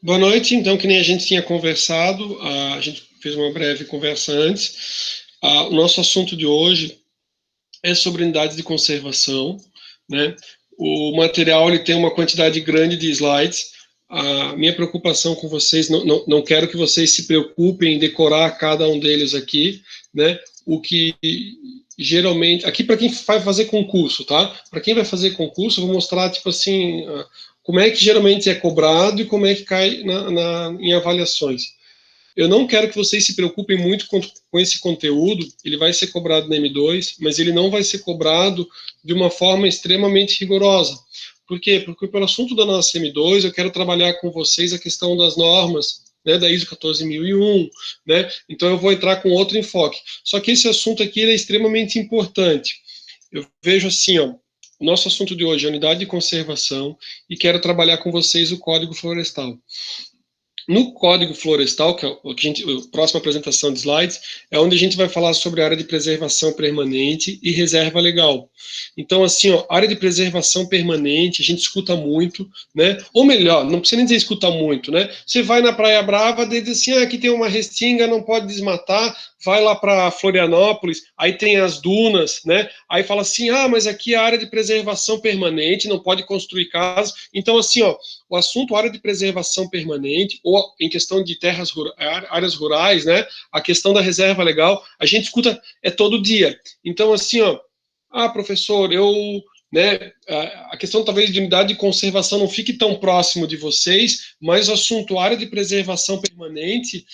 Boa noite. Então, que nem a gente tinha conversado, a gente fez uma breve conversa antes. O nosso assunto de hoje é sobre unidades de conservação, né? O material ele tem uma quantidade grande de slides. A minha preocupação com vocês, não quero que vocês se preocupem em decorar cada um deles aqui, né? O que geralmente, aqui para quem vai fazer concurso, tá? Para quem vai fazer concurso, eu vou mostrar, tipo assim, como é que geralmente é cobrado e como é que cai em avaliações. Eu não quero que vocês se preocupem muito com esse conteúdo, ele vai ser cobrado na M2, mas ele não vai ser cobrado de uma forma extremamente rigorosa. Por quê? Porque pelo assunto da nossa M2, eu quero trabalhar com vocês a questão das normas, né, da ISO 14001, né? Então eu vou entrar com outro enfoque. Só que esse assunto aqui é extremamente importante. Eu vejo assim, ó, o nosso assunto de hoje é unidade de conservação e quero trabalhar com vocês o Código Florestal. No Código Florestal, que é a próxima apresentação de slides, é onde a gente vai falar sobre a área de preservação permanente e reserva legal. Então, assim, ó, área de preservação permanente, a gente escuta muito, né? Ou melhor, não precisa nem dizer escuta muito, né? Você vai na Praia Brava, diz assim, aqui tem uma restinga, não pode desmatar, vai lá para Florianópolis, aí tem as dunas, né? Aí fala assim, mas aqui é a área de preservação permanente, não pode construir casas. Então, assim, ó, o assunto área de preservação permanente, ou em questão de áreas rurais, né? A questão da reserva legal, a gente escuta todo dia. Então, assim, ó, professor, né, a questão talvez de unidade de conservação não fique tão próximo de vocês, mas o assunto área de preservação permanente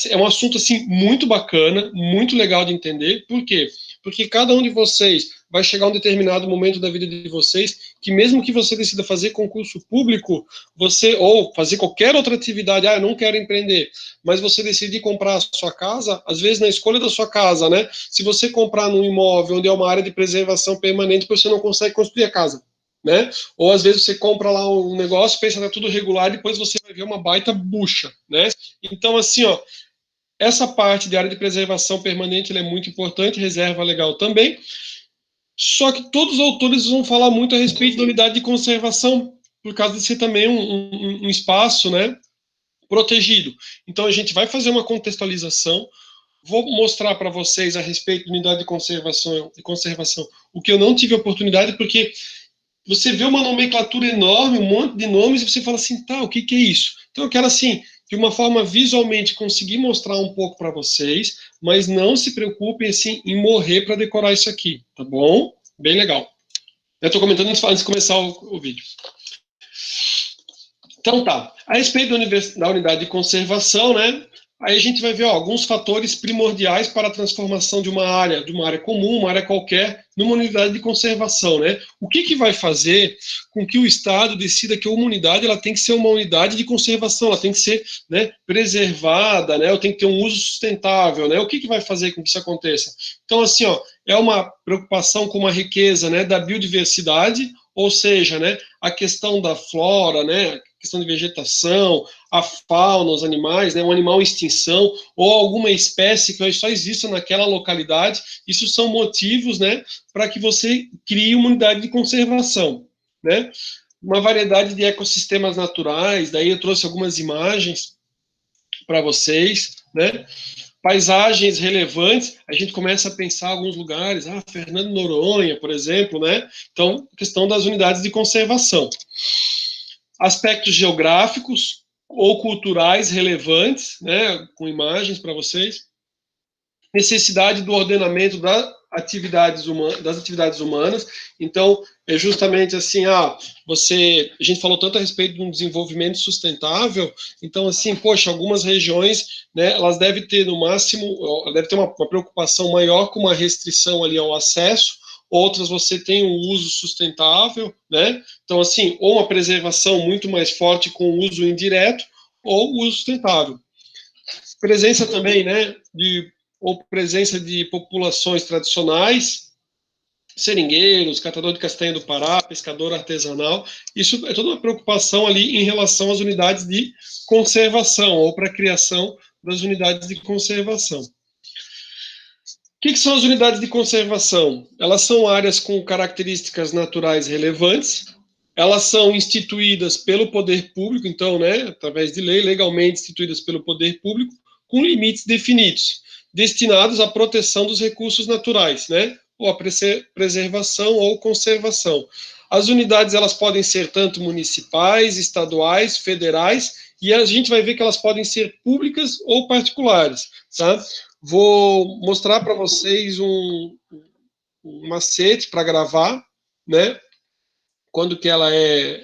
é um assunto assim muito bacana, muito legal de entender. Por quê? Porque cada um de vocês vai chegar a um determinado momento da vida de vocês que mesmo que você decida fazer concurso público, você ou fazer qualquer outra atividade, eu não quero empreender, mas você decidir comprar a sua casa, às vezes na escolha da sua casa, né? Se você comprar num imóvel onde é uma área de preservação permanente, você não consegue construir a casa, né? Ou às vezes você compra lá um negócio, pensa que tá tudo regular, depois você vai ver uma baita bucha, né? Então, assim, ó, essa parte de área de preservação permanente é muito importante, reserva legal também. Só que todos os autores vão falar muito a respeito da unidade de conservação, por causa de ser também um espaço, né, protegido. Então a gente vai fazer uma contextualização, vou mostrar para vocês a respeito da unidade de conservação o que eu não tive oportunidade, porque você vê uma nomenclatura enorme, um monte de nomes, e você fala assim, tá, o que é isso? Então eu quero, assim, de uma forma visualmente conseguir mostrar um pouco para vocês, mas não se preocupem, assim, em morrer para decorar isso aqui, tá bom? Bem legal. Eu estou comentando antes de começar o vídeo. Então tá, a respeito da unidade de conservação, né? Aí a gente vai ver alguns fatores primordiais para a transformação de uma área comum, uma área qualquer, numa unidade de conservação, né? O que vai fazer com que o Estado decida que uma unidade ela tem que ser uma unidade de conservação, ela tem que ser, né, preservada, né? Ou tem que ter um uso sustentável, né? O que vai fazer com que isso aconteça? Então, assim, ó, é uma preocupação com a riqueza, né, da biodiversidade, ou seja, né, a questão da flora, né, questão de vegetação, a fauna, os animais, né, um animal em extinção, ou alguma espécie que só exista naquela localidade, isso são motivos, né, para que você crie uma unidade de conservação, né? Uma variedade de ecossistemas naturais, daí eu trouxe algumas imagens para vocês, né? Paisagens relevantes, a gente começa a pensar em alguns lugares, Fernando Noronha, por exemplo, né? Então, questão das unidades de conservação. Aspectos geográficos ou culturais relevantes, né, com imagens para vocês. Necessidade do ordenamento das atividades humanas. Então, é justamente assim, a gente falou tanto a respeito de um desenvolvimento sustentável, então, assim, poxa, algumas regiões, né, elas devem ter, no máximo, deve ter uma preocupação maior com uma restrição ali ao acesso, outras você tem um uso sustentável, né? Então, assim, ou uma preservação muito mais forte com o uso indireto, ou uso sustentável. Presença também, né, presença de populações tradicionais, seringueiros, catador de castanha do Pará, pescador artesanal, isso é toda uma preocupação ali em relação às unidades de conservação, ou para a criação das unidades de conservação. O que são as unidades de conservação? Elas são áreas com características naturais relevantes, elas são instituídas pelo poder público, então, né, através de lei, legalmente instituídas pelo poder público, com limites definidos, destinados à proteção dos recursos naturais, né, ou à preservação ou conservação. As unidades, elas podem ser tanto municipais, estaduais, federais, e a gente vai ver que elas podem ser públicas ou particulares, tá? Vou mostrar para vocês um macete para gravar, né? Quando que ela é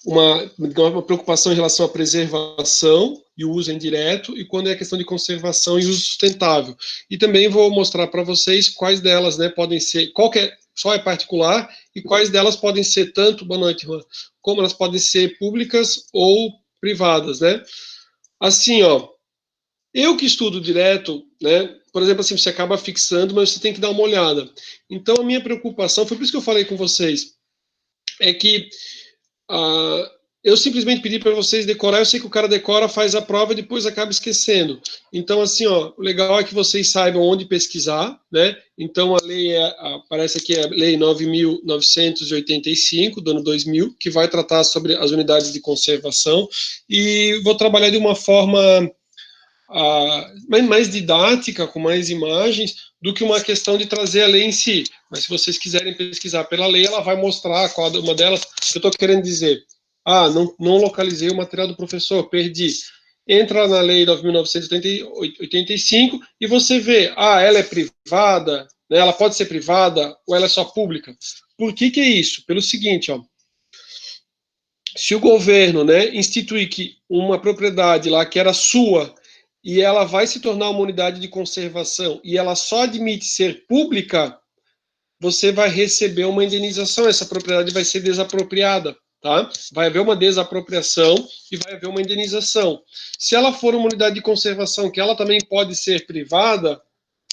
uma preocupação em relação à preservação e o uso indireto, e quando é a questão de conservação e uso sustentável. E também vou mostrar para vocês quais delas, né, podem ser, só é particular, e quais delas podem ser tanto, boa noite, Juan, como elas podem ser públicas ou privadas, né? Assim, ó, eu que estudo direto, né, por exemplo, assim, você acaba fixando, mas você tem que dar uma olhada. Então, a minha preocupação, foi por isso que eu falei com vocês, é que eu simplesmente pedi para vocês decorar, eu sei que o cara decora, faz a prova e depois acaba esquecendo. Então, assim, ó, o legal é que vocês saibam onde pesquisar, né? Então, a lei parece aqui é a Lei 9.985, do ano 2000, que vai tratar sobre as unidades de conservação, e vou trabalhar de uma forma mais didática, com mais imagens, do que uma questão de trazer a lei em si. Mas se vocês quiserem pesquisar pela lei, ela vai mostrar qual uma delas. Eu estou querendo dizer, não localizei o material do professor, perdi. Entra na lei 9.985 e você vê, ela é privada, né, ela pode ser privada ou ela é só pública. Por que é isso? Pelo seguinte, ó, se o governo, né, instituir que uma propriedade lá que era sua e ela vai se tornar uma unidade de conservação e ela só admite ser pública, você vai receber uma indenização, essa propriedade vai ser desapropriada, tá? Vai haver uma desapropriação e vai haver uma indenização. Se ela for uma unidade de conservação que ela também pode ser privada,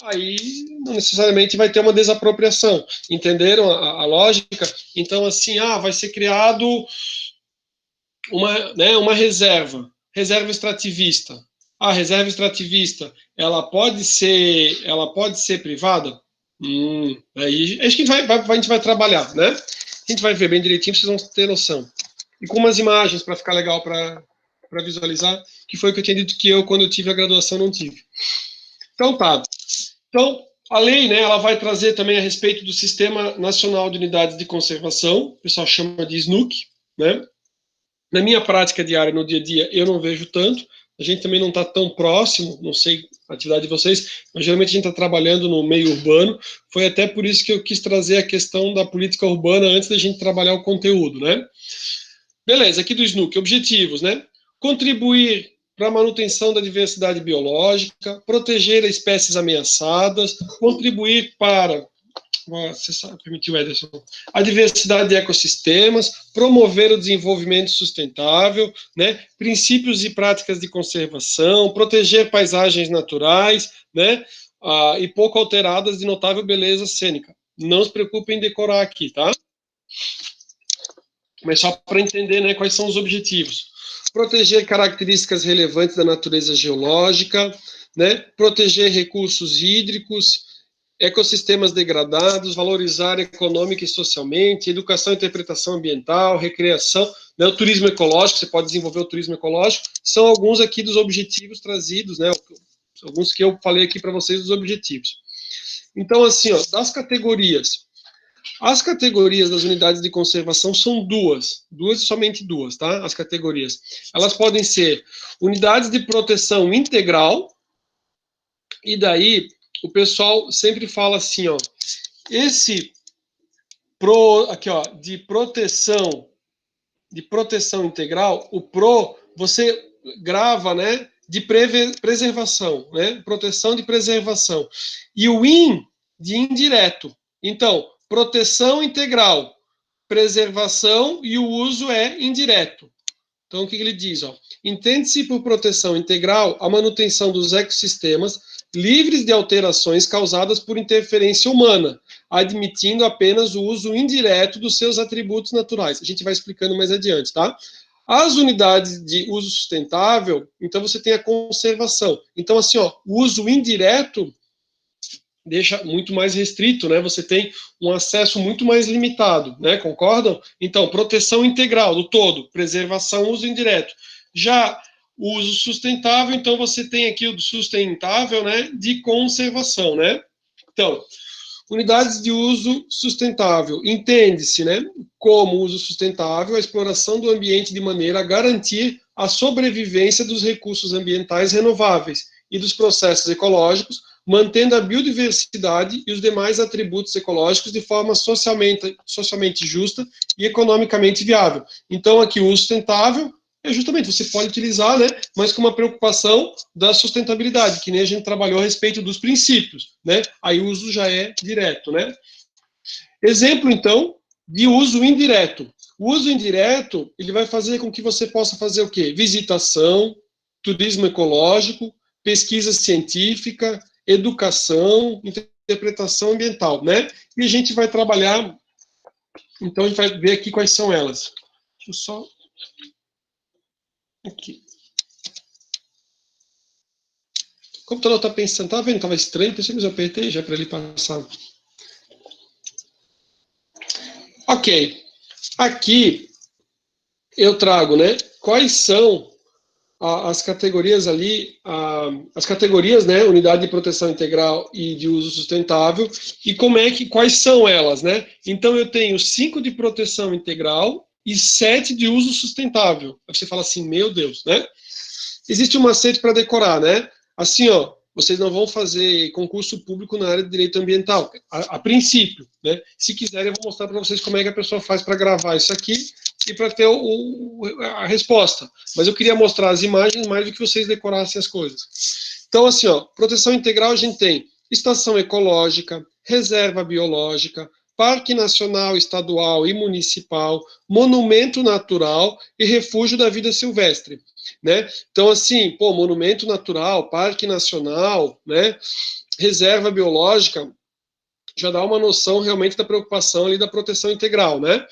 aí não necessariamente vai ter uma desapropriação. Entenderam a lógica? Então, assim, vai ser criado uma reserva extrativista. A reserva extrativista, ela pode ser privada? Aí acho que a gente vai trabalhar, né? A gente vai ver bem direitinho, vocês vão ter noção. E com umas imagens para ficar legal para visualizar, que foi o que eu tinha dito que quando eu tive a graduação, não tive. Então, tá. Então, a lei, né, ela vai trazer também a respeito do Sistema Nacional de Unidades de Conservação, o pessoal chama de SNUC, né? Na minha prática diária, no dia a dia, eu não vejo tanto. A gente também não está tão próximo, não sei a atividade de vocês, mas geralmente a gente está trabalhando no meio urbano. Foi até por isso que eu quis trazer a questão da política urbana antes da gente trabalhar o conteúdo, né? Beleza, aqui do SNUC, objetivos, né? Contribuir para a manutenção da diversidade biológica, proteger espécies ameaçadas, contribuir para você sabe, permitiu, Ederson, a diversidade de ecossistemas, promover o desenvolvimento sustentável, né, princípios e práticas de conservação, proteger paisagens naturais, né, e pouco alteradas de notável beleza cênica. Não se preocupem em decorar aqui, tá? Mas só para entender, né, quais são os objetivos. Proteger características relevantes da natureza geológica, né, proteger recursos hídricos, ecossistemas degradados, valorizar econômica e socialmente, educação e interpretação ambiental, recreação, né, o turismo ecológico, você pode desenvolver o turismo ecológico, são alguns aqui dos objetivos trazidos, né, alguns que eu falei aqui para vocês dos objetivos. Então, assim, ó, das categorias, as categorias das unidades de conservação são duas e somente duas, tá? As categorias. Elas podem ser unidades de proteção integral, e daí o pessoal sempre fala assim, ó, aqui, ó, de proteção integral, o você grava, né, de preservação, né, proteção de preservação, e o de indireto. Então, proteção integral, preservação e o uso é indireto. Então, o que ele diz? Entende-se por proteção integral a manutenção dos ecossistemas livres de alterações causadas por interferência humana, admitindo apenas o uso indireto dos seus atributos naturais. A gente vai explicando mais adiante, tá? As unidades de uso sustentável, então você tem a conservação. Então, assim, ó, o uso indireto deixa muito mais restrito, né? Você tem um acesso muito mais limitado, né? Concordam? Então, proteção integral do todo, preservação, uso indireto. Já o uso sustentável, então você tem aqui o sustentável, né? De conservação, né? Então, unidades de uso sustentável, entende-se, né, como uso sustentável a exploração do ambiente de maneira a garantir a sobrevivência dos recursos ambientais renováveis e dos processos ecológicos, mantendo a biodiversidade e os demais atributos ecológicos de forma socialmente justa e economicamente viável. Então, aqui o uso sustentável é justamente, você pode utilizar, né, mas com uma preocupação da sustentabilidade, que nem a gente trabalhou a respeito dos princípios, né, aí o uso já é direto, né. Exemplo, então, de uso indireto. O uso indireto, ele vai fazer com que você possa fazer o quê? Visitação, turismo ecológico, pesquisa científica, educação, interpretação ambiental, né, e a gente vai trabalhar, então a gente vai ver aqui quais são elas. Deixa eu só... Aqui. O computador está pensando, tá vendo? Estava estranho, pensei que eu apertei já para ele passar. Ok. Aqui eu trago, né? Quais são as categorias ali, as categorias, né? Unidade de proteção integral e de uso sustentável, e como é que, quais são elas, né? Então eu tenho 5 de proteção integral e 7 de uso sustentável. Aí você fala assim, meu Deus, né? Existe um macete para decorar, né? Assim, ó, vocês não vão fazer concurso público na área de direito ambiental, a princípio, né? Se quiserem, eu vou mostrar para vocês como é que a pessoa faz para gravar isso aqui e para ter a resposta. Mas eu queria mostrar as imagens mais do que vocês decorassem as coisas. Então, assim, ó, proteção integral a gente tem estação ecológica, reserva biológica, parque nacional, estadual e municipal, monumento natural e refúgio da vida silvestre, né? Então, assim, pô, monumento natural, parque nacional, né? Reserva biológica, já dá uma noção realmente da preocupação ali da proteção integral, né?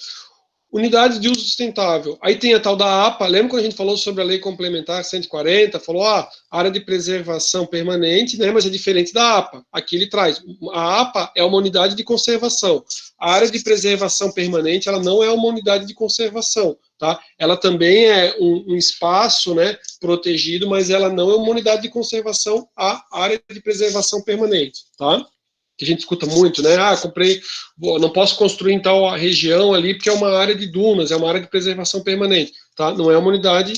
Unidades de uso sustentável. Aí tem a tal da APA, lembra quando a gente falou sobre a Lei Complementar 140? Falou, área de preservação permanente, né, mas é diferente da APA. Aqui ele traz, a APA é uma unidade de conservação. A área de preservação permanente, ela não é uma unidade de conservação, tá? Ela também é um espaço, né, protegido, mas ela não é uma unidade de conservação, a área de preservação permanente, tá? Que a gente escuta muito, né? Comprei, não posso construir em tal região ali porque é uma área de dunas, é uma área de preservação permanente, tá? Não é uma unidade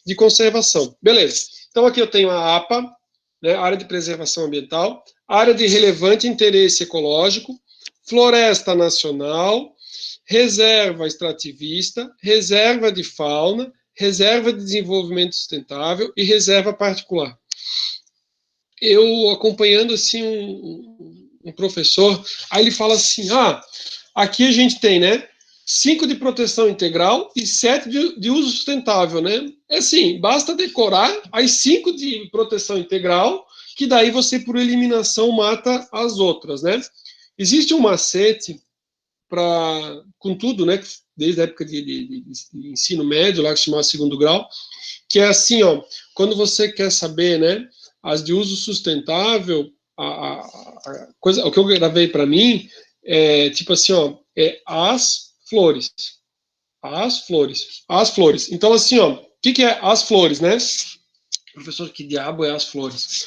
de conservação. Beleza. Então aqui eu tenho a APA, né, área de preservação ambiental, área de relevante interesse ecológico, floresta nacional, reserva extrativista, reserva de fauna, reserva de desenvolvimento sustentável e reserva particular. Eu acompanhando assim um professor, aí ele fala assim, aqui a gente tem, né, 5 de proteção integral e 7 de uso sustentável, né? É assim, basta decorar as 5 de proteção integral, que daí você, por eliminação, mata as outras, né? Existe um macete para, com tudo, né, desde a época de ensino médio, lá que se chamava segundo grau, que é assim, ó, quando você quer saber, né, as de uso sustentável, a coisa, o que eu gravei para mim é tipo assim, ó, é as flores. As flores. As flores. Então, assim, ó, o que é as flores, né? Professor, que diabo é as flores?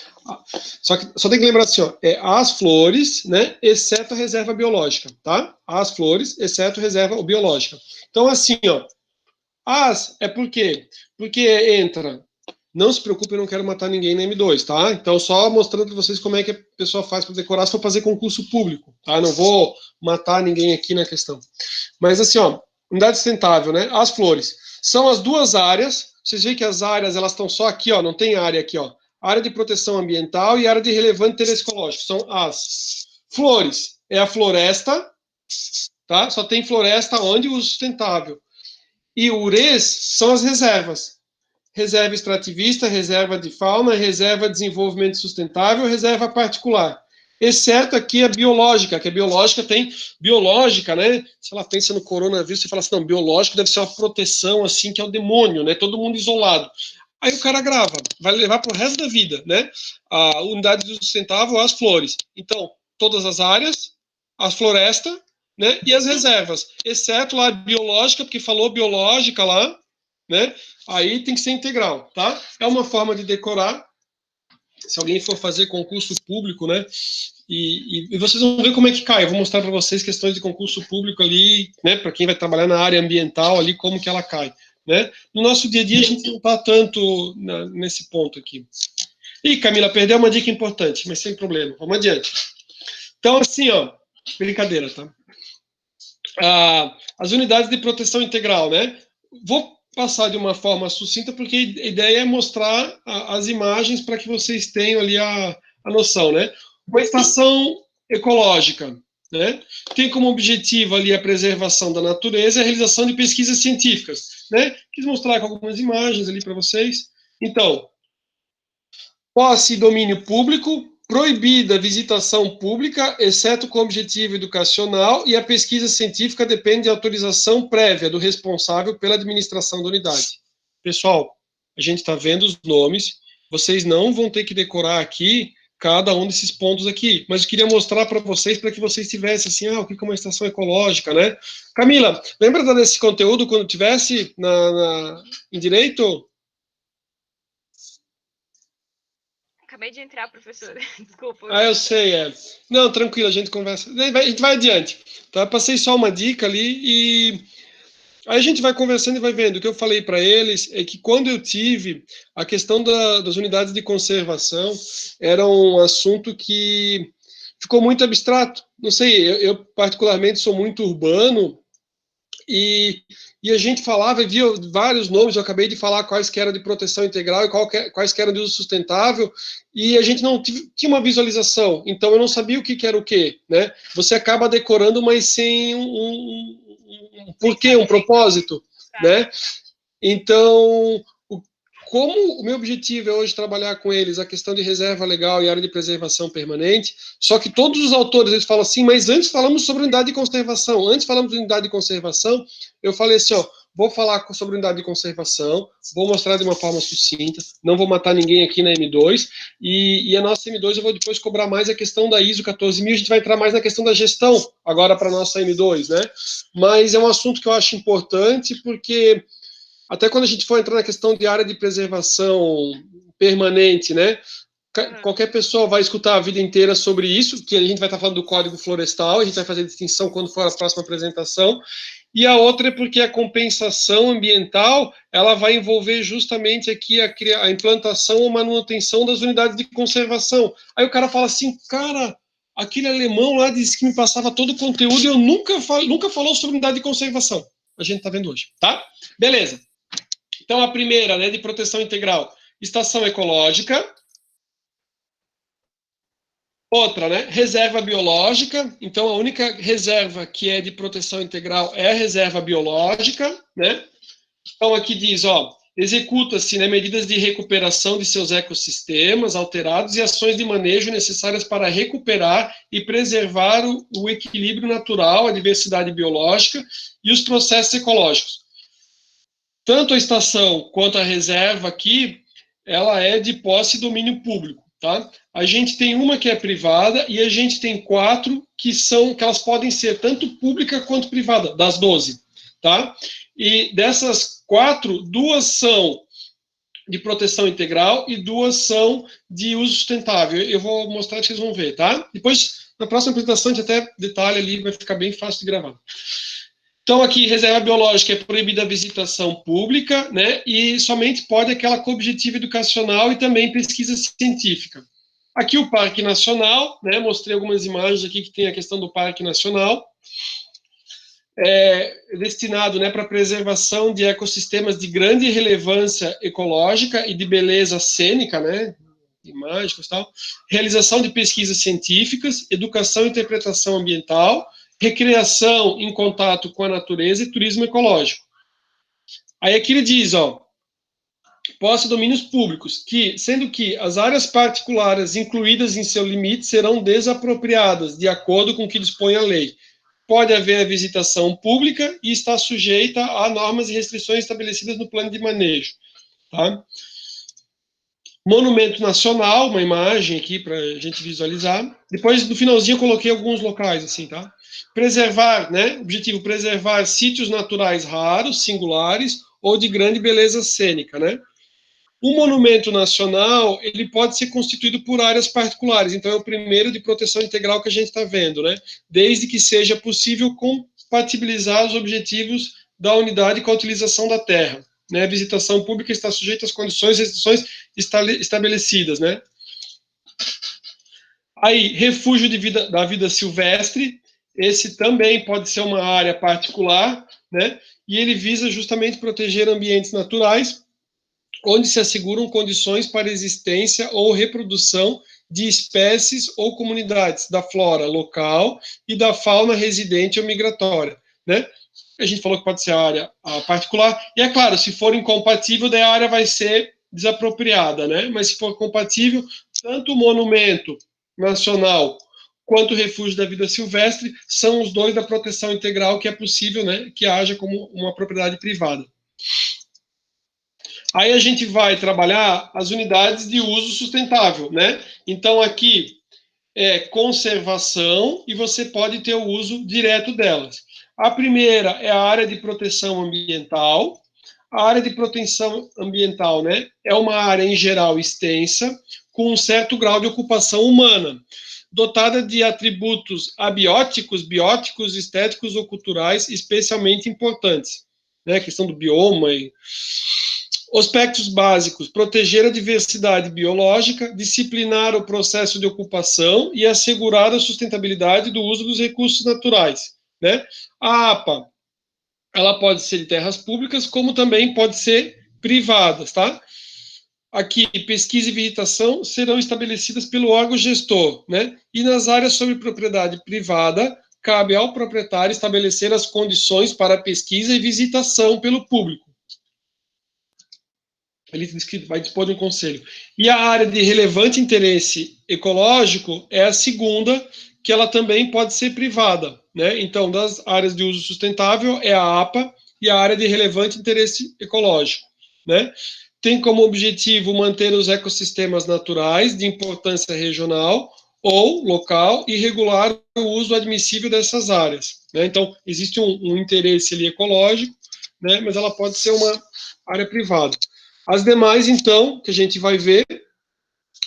Só tem que lembrar assim, ó, é as flores, né, exceto a reserva biológica, tá? As flores, exceto a reserva biológica. Então, assim, ó, as é por quê? Porque entra. Não se preocupe, eu não quero matar ninguém na M2, tá? Então, só mostrando para vocês como é que a pessoa faz para decorar se for fazer concurso público, tá? Não vou matar ninguém aqui na questão. Mas, assim, ó, unidade sustentável, né? As flores. São as duas áreas. Vocês veem que as áreas, elas estão só aqui, ó, não tem área aqui, ó. Área de proteção ambiental e área de relevante interesse ecológico. São as flores. É a floresta, tá? Só tem floresta onde o sustentável. E o URES são as reservas. Reserva extrativista, reserva de fauna, reserva de desenvolvimento sustentável, reserva particular. Exceto aqui a biológica, que a biológica tem biológica, né? Se ela pensa no coronavírus, você fala assim, não, biológico deve ser uma proteção assim que é o demônio, né? Todo mundo isolado. Aí o cara grava, vai levar para o resto da vida, né? A unidade de uso sustentável, as flores. Então, todas as áreas, a floresta, né? E as reservas, exceto lá a biológica, porque falou biológica lá, né? Aí tem que ser integral, tá? É uma forma de decorar. Se alguém for fazer concurso público, né? E vocês vão ver como é que cai. Eu vou mostrar para vocês questões de concurso público ali, né? Para quem vai trabalhar na área ambiental ali, como que ela cai, né? No nosso dia a dia a gente não está tanto nesse ponto aqui. Ih, Camila, perdeu uma dica importante, mas sem problema. Vamos adiante. Então, assim, ó, brincadeira, tá? As unidades de proteção integral, né? Vou passar de uma forma sucinta, porque a ideia é mostrar as imagens para que vocês tenham ali a noção, né? Uma estação ecológica, né? Tem como objetivo ali a preservação da natureza e a realização de pesquisas científicas, né? Quis mostrar com algumas imagens ali para vocês. Então, posse e domínio público, proibida a visitação pública, exceto com objetivo educacional, e a pesquisa científica depende de autorização prévia do responsável pela administração da unidade. Pessoal, a gente está vendo os nomes, vocês não vão ter que decorar aqui cada um desses pontos aqui, mas eu queria mostrar para vocês, para que vocês tivessem assim, o que é uma estação ecológica, né? Camila, lembra desse conteúdo quando tivesse em direito? Acabei de entrar, professor. Desculpa. Eu sei, Não, tranquilo, a gente conversa. A gente vai adiante. Tá? Passei só uma dica ali e aí a gente vai conversando e vai vendo. O que eu falei para eles é que quando eu tive a questão das unidades de conservação, era um assunto que ficou muito abstrato. Não sei, eu particularmente sou muito urbano e a gente falava e via vários nomes, eu acabei de falar quais que eram de proteção integral e quais que eram de uso sustentável, e a gente não tinha uma visualização, então eu não sabia o que era o quê, né? Você acaba decorando, mas sem um porquê, um propósito, né? Então, como o meu objetivo é hoje trabalhar com eles a questão de reserva legal e área de preservação permanente, só que todos os autores eles falam assim, mas antes falamos sobre unidade de conservação, eu falei assim, vou falar sobre unidade de conservação, vou mostrar de uma forma sucinta, não vou matar ninguém aqui na M2, e a nossa M2 eu vou depois cobrar mais a questão da ISO 14000, a gente vai entrar mais na questão da gestão agora para a nossa M2, né? Mas é um assunto que eu acho importante porque até quando a gente for entrar na questão de área de preservação permanente, né? Qualquer pessoa vai escutar a vida inteira sobre isso, que a gente vai estar falando do Código Florestal, a gente vai fazer distinção quando for a próxima apresentação, e a outra é porque a compensação ambiental, ela vai envolver justamente aqui a implantação ou manutenção das unidades de conservação. Aí o cara fala assim, cara, aquele alemão lá disse que me passava todo o conteúdo e eu nunca falou sobre unidade de conservação. A gente está vendo hoje, tá? Beleza. Então, a primeira, né, de proteção integral, estação ecológica. Outra, né, reserva biológica. Então, a única reserva que é de proteção integral é a reserva biológica, né? Então, aqui diz, executa-se, né, medidas de recuperação de seus ecossistemas alterados e ações de manejo necessárias para recuperar e preservar o equilíbrio natural, a diversidade biológica e os processos ecológicos. Tanto a estação quanto a reserva aqui, ela é de posse e domínio público, tá? A gente tem uma que é privada e a gente tem 4 que elas podem ser tanto pública quanto privada, das 12, tá? E dessas 4, 2 são de proteção integral e 2 são de uso sustentável. Eu vou mostrar que vocês vão ver, tá? Depois, na próxima apresentação, a gente até detalha ali, vai ficar bem fácil de gravar. Então, aqui, reserva biológica é proibida a visitação pública, né? E somente pode aquela com objetivo educacional e também pesquisa científica. Aqui o Parque Nacional, né? Mostrei algumas imagens aqui que tem a questão do Parque Nacional. Destinado, né, para preservação de ecossistemas de grande relevância ecológica e de beleza cênica, né? Imagens e tal. Realização de pesquisas científicas, educação e interpretação ambiental, recreação em contato com a natureza e turismo ecológico. Aí aqui ele diz, posse de domínios públicos, sendo que as áreas particulares incluídas em seu limite serão desapropriadas, de acordo com o que dispõe a lei. Pode haver a visitação pública e está sujeita a normas e restrições estabelecidas no plano de manejo, tá? Monumento nacional, uma imagem aqui para a gente visualizar. Depois, no finalzinho, eu coloquei alguns locais, assim, tá? Preservar, né? Objetivo, preservar sítios naturais raros, singulares ou de grande beleza cênica, né? O monumento nacional, ele pode ser constituído por áreas particulares. Então, é o primeiro de proteção integral que a gente está vendo, né? Desde que seja possível compatibilizar os objetivos da unidade com a utilização da terra. Né? A visitação pública está sujeita às condições e restrições estabelecidas, né? Aí, refúgio da vida silvestre, esse também pode ser uma área particular, né? E ele visa justamente proteger ambientes naturais, onde se asseguram condições para a existência ou reprodução de espécies ou comunidades da flora local e da fauna residente ou migratória, né? A gente falou que pode ser área particular, e é claro, se for incompatível, daí a área vai ser desapropriada, né? Mas se for compatível, tanto o monumento nacional quanto o refúgio da vida silvestre são os dois da proteção integral que é possível, né, que haja como uma propriedade privada. Aí a gente vai trabalhar as unidades de uso sustentável, né? Então aqui é conservação e você pode ter o uso direto delas. A primeira é a área de proteção ambiental. A área de proteção ambiental, né, é uma área em geral extensa, com um certo grau de ocupação humana, dotada de atributos abióticos, bióticos, estéticos ou culturais especialmente importantes, né, a questão do bioma e aspectos básicos: proteger a diversidade biológica, disciplinar o processo de ocupação e assegurar a sustentabilidade do uso dos recursos naturais, né? A APA, ela pode ser de terras públicas, como também pode ser privadas, tá? Aqui, pesquisa e visitação serão estabelecidas pelo órgão gestor, né? E nas áreas sob propriedade privada, cabe ao proprietário estabelecer as condições para pesquisa e visitação pelo público. Ele diz que vai dispor de um conselho. E a área de relevante interesse ecológico é a segunda, que ela também pode ser privada, né? Então, das áreas de uso sustentável é a APA e a área de relevante interesse ecológico, né? Tem como objetivo manter os ecossistemas naturais de importância regional ou local e regular o uso admissível dessas áreas, né? Então, existe um interesse ali ecológico, né? Mas ela pode ser uma área privada. As demais, então, que a gente vai ver,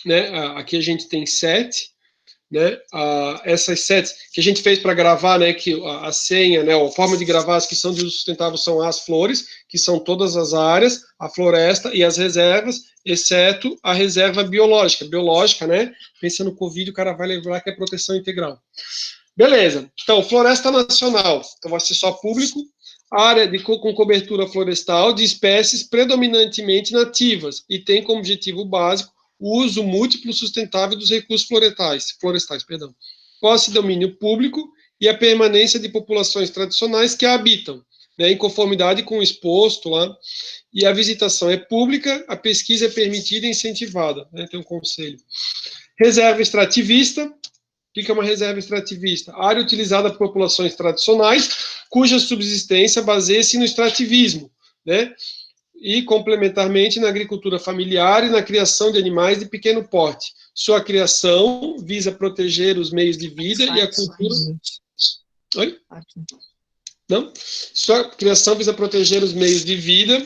né? Aqui a gente tem 7, né? Essas 7 que a gente fez para gravar, né? Que a senha, né? A forma de gravar as que são de uso sustentável são as flores, que são todas as áreas, a floresta e as reservas, exceto a reserva biológica. Biológica, né? Pensa no Covid, o cara vai lembrar que é proteção integral. Beleza. Então, floresta nacional. Então, vai ser só público. Área com cobertura florestal de espécies predominantemente nativas e tem como objetivo básico o uso múltiplo sustentável dos recursos florestais, posse de domínio público e a permanência de populações tradicionais que a habitam, né, em conformidade com o exposto lá, e a visitação é pública, a pesquisa é permitida e incentivada, né, tem um conselho. Reserva extrativista. O que é uma reserva extrativista? A área utilizada por populações tradicionais, cuja subsistência baseia-se no extrativismo, né? E, complementarmente, na agricultura familiar e na criação de animais de pequeno porte. Sua criação visa proteger os meios de vida e a cultura... Oi? Não? Sua criação visa proteger os meios de vida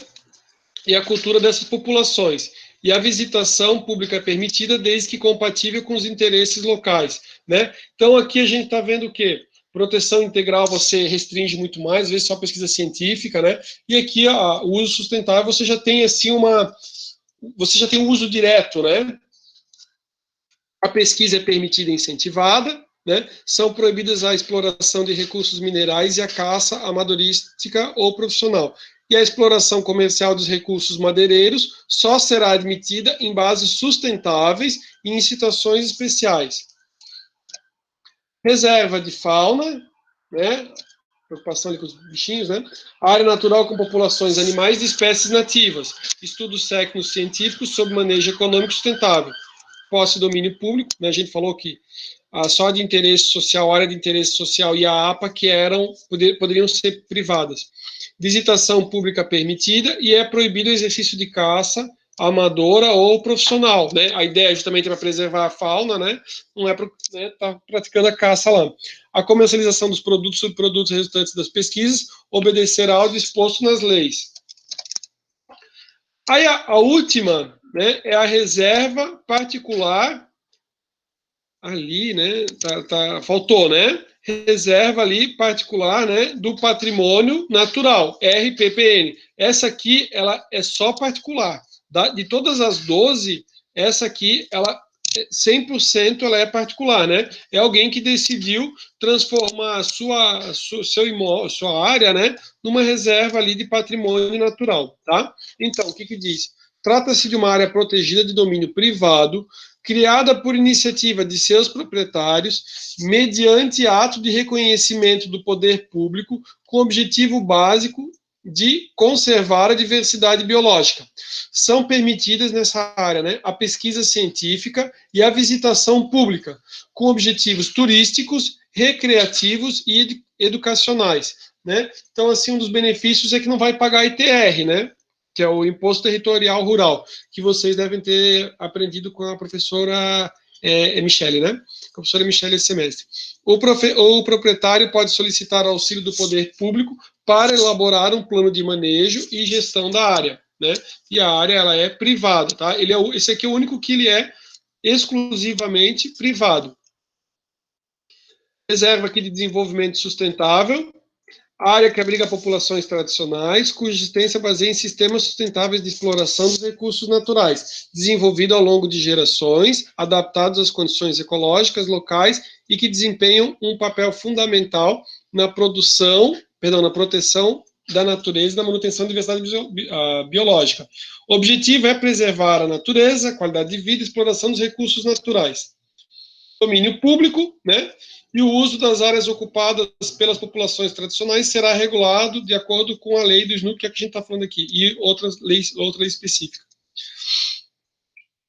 e a cultura dessas populações. E a visitação pública é permitida desde que compatível com os interesses locais, né? Então, aqui a gente está vendo o quê? Proteção integral você restringe muito mais, às vezes só pesquisa científica, né? E aqui o uso sustentável você já tem assim você já tem um uso direto, né? A pesquisa é permitida e incentivada, né? São proibidas a exploração de recursos minerais e a caça amadorística ou profissional. E a exploração comercial dos recursos madeireiros só será admitida em bases sustentáveis e em situações especiais. Reserva de fauna, né? Preocupação ali com os bichinhos, né? Área natural com populações animais de espécies nativas. Estudos técnicos científicos sobre manejo econômico sustentável. Posse e domínio público, né? A gente falou que só de interesse social, área de interesse social e a APA que poderiam ser privadas. Visitação pública permitida e é proibido o exercício de caça amadora ou profissional, né? A ideia é justamente para preservar a fauna, né? Não é para tá praticando a caça lá. A comercialização dos produtos e subprodutos resultantes das pesquisas obedecerá ao disposto nas leis. Aí a última, né, é a reserva particular ali, né? Faltou, né? Reserva ali particular, né, do patrimônio natural, RPPN. Essa aqui, ela é só particular. De todas as 12, essa aqui, ela 100% ela é particular, né? É alguém que decidiu transformar seu imóvel, sua área, né, numa reserva ali de patrimônio natural, tá? Então, o que diz? Trata-se de uma área protegida de domínio privado, criada por iniciativa de seus proprietários, mediante ato de reconhecimento do poder público, com objetivo básico de conservar a diversidade biológica. São permitidas nessa área, né, a pesquisa científica e a visitação pública, com objetivos turísticos, recreativos e educacionais, né? Então, assim, um dos benefícios é que não vai pagar ITR, né? Que é o Imposto Territorial Rural, que vocês devem ter aprendido com a professora Michele, né? A professora Michele esse semestre. O proprietário pode solicitar auxílio do poder público para elaborar um plano de manejo e gestão da área, né? E a área, ela é privada, tá? Esse aqui é o único que ele é exclusivamente privado. Reserva aqui de desenvolvimento sustentável, área que abriga populações tradicionais, cuja existência baseia em sistemas sustentáveis de exploração dos recursos naturais, desenvolvido ao longo de gerações, adaptados às condições ecológicas locais e que desempenham um papel fundamental na proteção da natureza e na manutenção da diversidade biológica. O objetivo é preservar a natureza, a qualidade de vida e exploração dos recursos naturais. Domínio público, né? E o uso das áreas ocupadas pelas populações tradicionais será regulado de acordo com a lei do SNUC, que é a que a gente está falando aqui, e outra lei específica.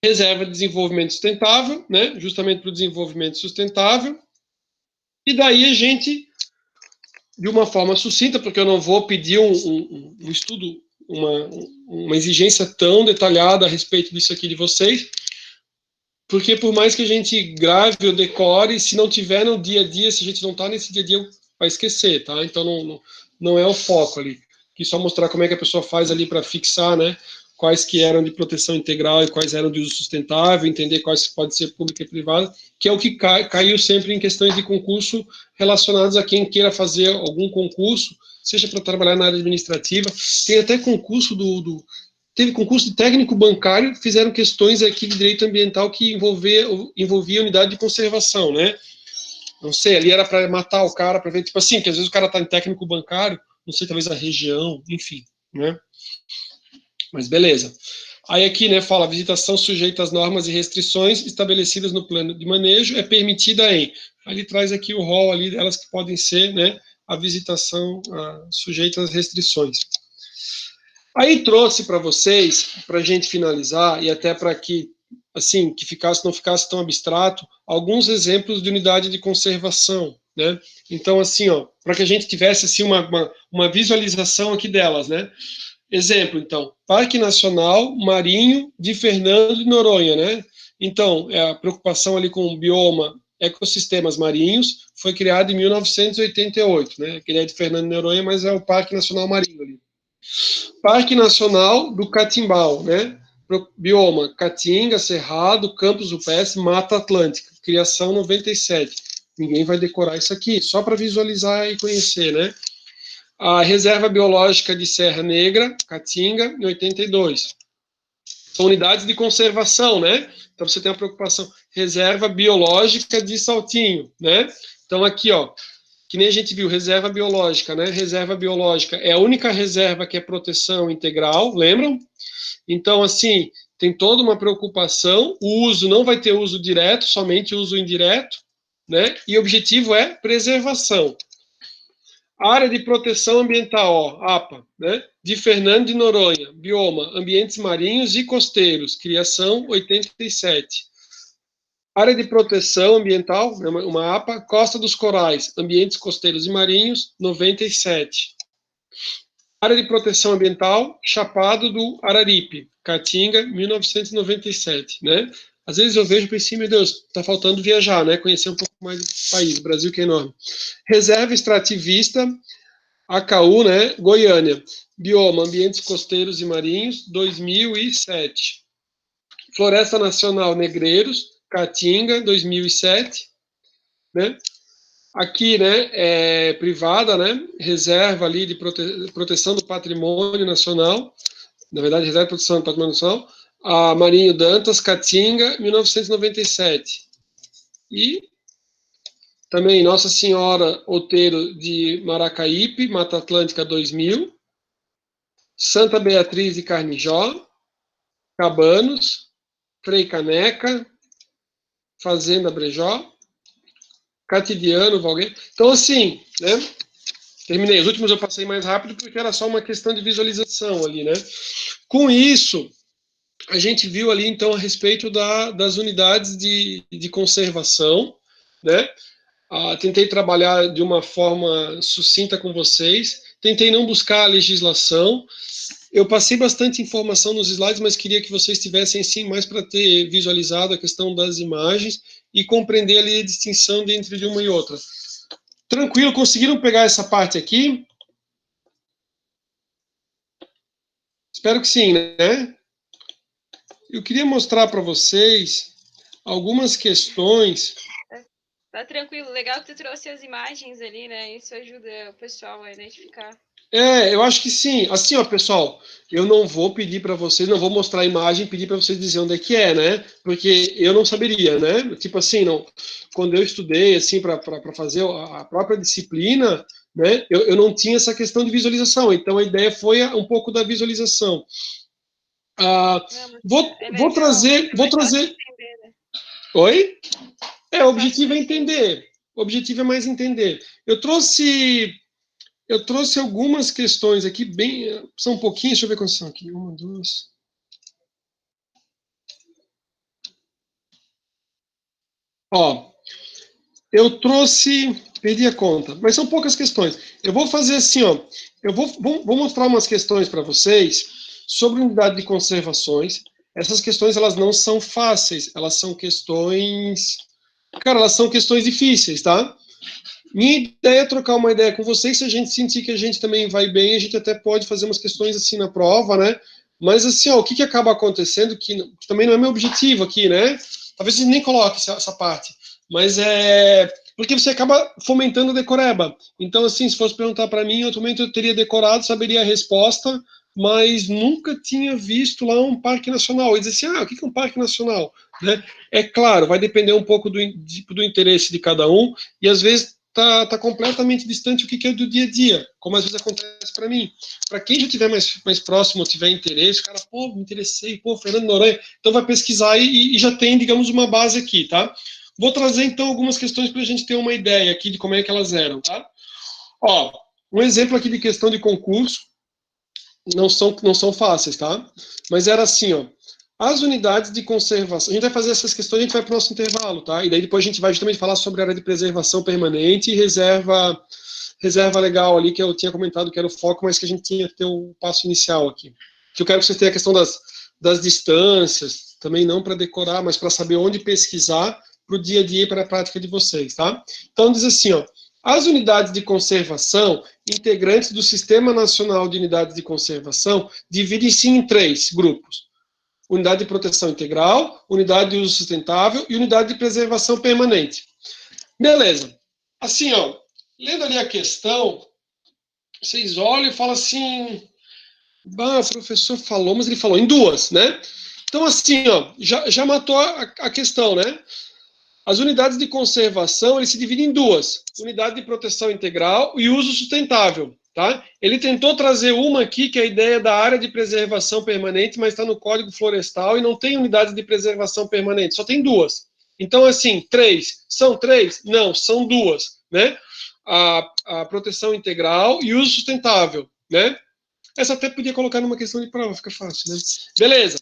Reserva de desenvolvimento sustentável, né? Justamente para o desenvolvimento sustentável. E daí a gente, de uma forma sucinta, porque eu não vou pedir um estudo, uma exigência tão detalhada a respeito disso aqui de vocês, porque por mais que a gente grave ou decore, se não tiver no dia a dia, se a gente não está nesse dia a dia, vai esquecer, tá? Então não é o foco ali. Quis só mostrar como é que a pessoa faz ali para fixar, né? Quais que eram de proteção integral e quais eram de uso sustentável, entender quais pode ser pública e privada, que é o que caiu sempre em questões de concurso relacionados a quem queira fazer algum concurso, seja para trabalhar na área administrativa. Tem até concurso teve concurso de técnico bancário, fizeram questões aqui de direito ambiental que envolvia unidade de conservação, né? Não sei, ali era para matar o cara, para ver, tipo assim, que às vezes o cara está em técnico bancário, não sei, talvez a região, enfim, né? Mas beleza. Aí aqui, né, fala, a visitação sujeita às normas e restrições estabelecidas no plano de manejo é permitida em... Ali traz aqui o rol ali delas que podem ser, né, a visitação sujeita às restrições. Aí trouxe para vocês, para a gente finalizar, e até para que, assim, que não ficasse tão abstrato, alguns exemplos de unidade de conservação, né? Então, assim, ó, para que a gente tivesse, assim, uma visualização aqui delas, né? Exemplo, então, Parque Nacional Marinho de Fernando de Noronha, né? Então, a preocupação ali com o bioma, ecossistemas marinhos, foi criado em 1988, né? Que ele é de Fernando de Noronha, mas é o Parque Nacional Marinho ali. Parque Nacional do Catimbau, né? Bioma, Caatinga, Cerrado, Campos Rupestres, Mata Atlântica, criação 97. Ninguém vai decorar isso aqui, só para visualizar e conhecer, né? A Reserva Biológica de Serra Negra, Caatinga, em 82. São unidades de conservação, né? Então você tem uma preocupação. Reserva Biológica de Saltinho, né? Então aqui, ó, que nem a gente viu, reserva biológica, né? Reserva biológica é a única reserva que é proteção integral, lembram? Então, assim, tem toda uma preocupação, o uso não vai ter uso direto, somente uso indireto, né? E o objetivo é preservação. Área de proteção ambiental, ó, APA, né? De Fernando de Noronha, bioma, ambientes marinhos e costeiros, criação 87. Área de proteção ambiental, uma APA, Costa dos Corais, ambientes costeiros e marinhos, 97. Área de proteção ambiental, Chapada do Araripe, Caatinga, 1997, né? Às vezes eu vejo e penso, meu Deus, tá faltando viajar, né? Conhecer um pouco mais do país, o Brasil que é enorme. Reserva extrativista, Acaú, né? Goiânia. Bioma, ambientes costeiros e marinhos, 2007. Floresta Nacional Negreiros, Caatinga, 2007, né? Aqui, né, é privada, né, reserva ali de proteção do patrimônio nacional, na verdade, reserva de proteção do patrimônio nacional, a Marinho Dantas, Caatinga, 1997. E também Nossa Senhora Outeiro de Maracaípe, Mata Atlântica, 2000. Santa Beatriz de Carnijó, Cabanos, Frei Caneca, Fazenda Brejó, Catidiano, Valgueiro. Então, assim, né? Terminei. Os últimos eu passei mais rápido porque era só uma questão de visualização ali, né? Com isso, a gente viu ali, então, a respeito das unidades de conservação, né? Tentei trabalhar de uma forma sucinta com vocês, tentei não buscar a legislação. Eu passei bastante informação nos slides, mas queria que vocês tivessem, sim, mais para ter visualizado a questão das imagens e compreender ali a distinção entre uma e outra. Tranquilo, conseguiram pegar essa parte aqui? Espero que sim, né? Eu queria mostrar para vocês algumas questões. Tá tranquilo, legal que tu trouxe as imagens ali, né? Isso ajuda o pessoal a identificar. Eu acho que sim. Assim, ó, pessoal, eu não vou pedir para vocês, não vou mostrar a imagem e pedir para vocês dizer onde é que é, né? Porque eu não saberia, né? Tipo assim, não. Quando eu estudei, assim, para fazer a própria disciplina, né? Eu não tinha essa questão de visualização. Então, a ideia foi um pouco da visualização. Vou trazer. Entender, né? Oi? O objetivo é entender. O objetivo é mais entender. Eu trouxe algumas questões aqui, bem. São um pouquinho, deixa eu ver quantas são aqui. Uma, duas. Ó, eu trouxe. Perdi a conta, mas são poucas questões. Eu vou fazer assim, ó. Eu vou mostrar umas questões para vocês sobre unidade de conservações. Essas questões, elas não são fáceis, elas são questões. Cara, elas são questões difíceis, tá? Minha ideia é trocar uma ideia com vocês, se a gente sentir que a gente também vai bem, a gente até pode fazer umas questões assim na prova, né? Mas assim, ó, o que acaba acontecendo, que também não é meu objetivo aqui, né? Talvez você nem coloque essa parte, mas porque você acaba fomentando a decoreba. Então, assim, se fosse perguntar para mim, eu teria decorado, saberia a resposta, mas nunca tinha visto lá um parque nacional. E dizer assim, o que é um parque nacional? Né? É claro, vai depender um pouco do interesse de cada um, e às vezes tá completamente distante o que é do dia a dia, como às vezes acontece para mim. Para quem já estiver mais próximo, tiver interesse, o cara, pô, me interessei, pô, Fernando Noronha, então vai pesquisar e já tem, digamos, uma base aqui, tá? Vou trazer, então, algumas questões para a gente ter uma ideia aqui de como é que elas eram, tá? Ó, um exemplo aqui de questão de concurso, não são fáceis, tá? Mas era assim, ó, as unidades de conservação, a gente vai fazer essas questões, a gente vai para o nosso intervalo, tá? E daí depois a gente vai justamente falar sobre a área de preservação permanente e reserva legal ali, que eu tinha comentado que era o foco, mas que a gente tinha que ter o passo inicial aqui. Que eu quero que vocês tenham a questão das distâncias, também não para decorar, mas para saber onde pesquisar para o dia a dia e para a prática de vocês, tá? Então diz assim, ó, as unidades de conservação, integrantes do Sistema Nacional de Unidades de Conservação, dividem-se em 3 grupos. Unidade de proteção integral, unidade de uso sustentável e unidade de preservação permanente. Beleza. Assim, ó, lendo ali a questão, vocês olham e falam assim, o professor falou, mas ele falou em 2, né? Então, assim, ó, já matou a questão, né? As unidades de conservação, ele se dividem em 2. Unidade de proteção integral e uso sustentável. Tá? Ele tentou trazer uma aqui, que é a ideia da área de preservação permanente, mas está no Código Florestal e não tem unidades de preservação permanente, só tem 2. Então, assim, 3. São 3? Não, são 2. Né? A proteção integral e uso sustentável. Né? Essa até podia colocar numa questão de prova, fica fácil. Né? Beleza.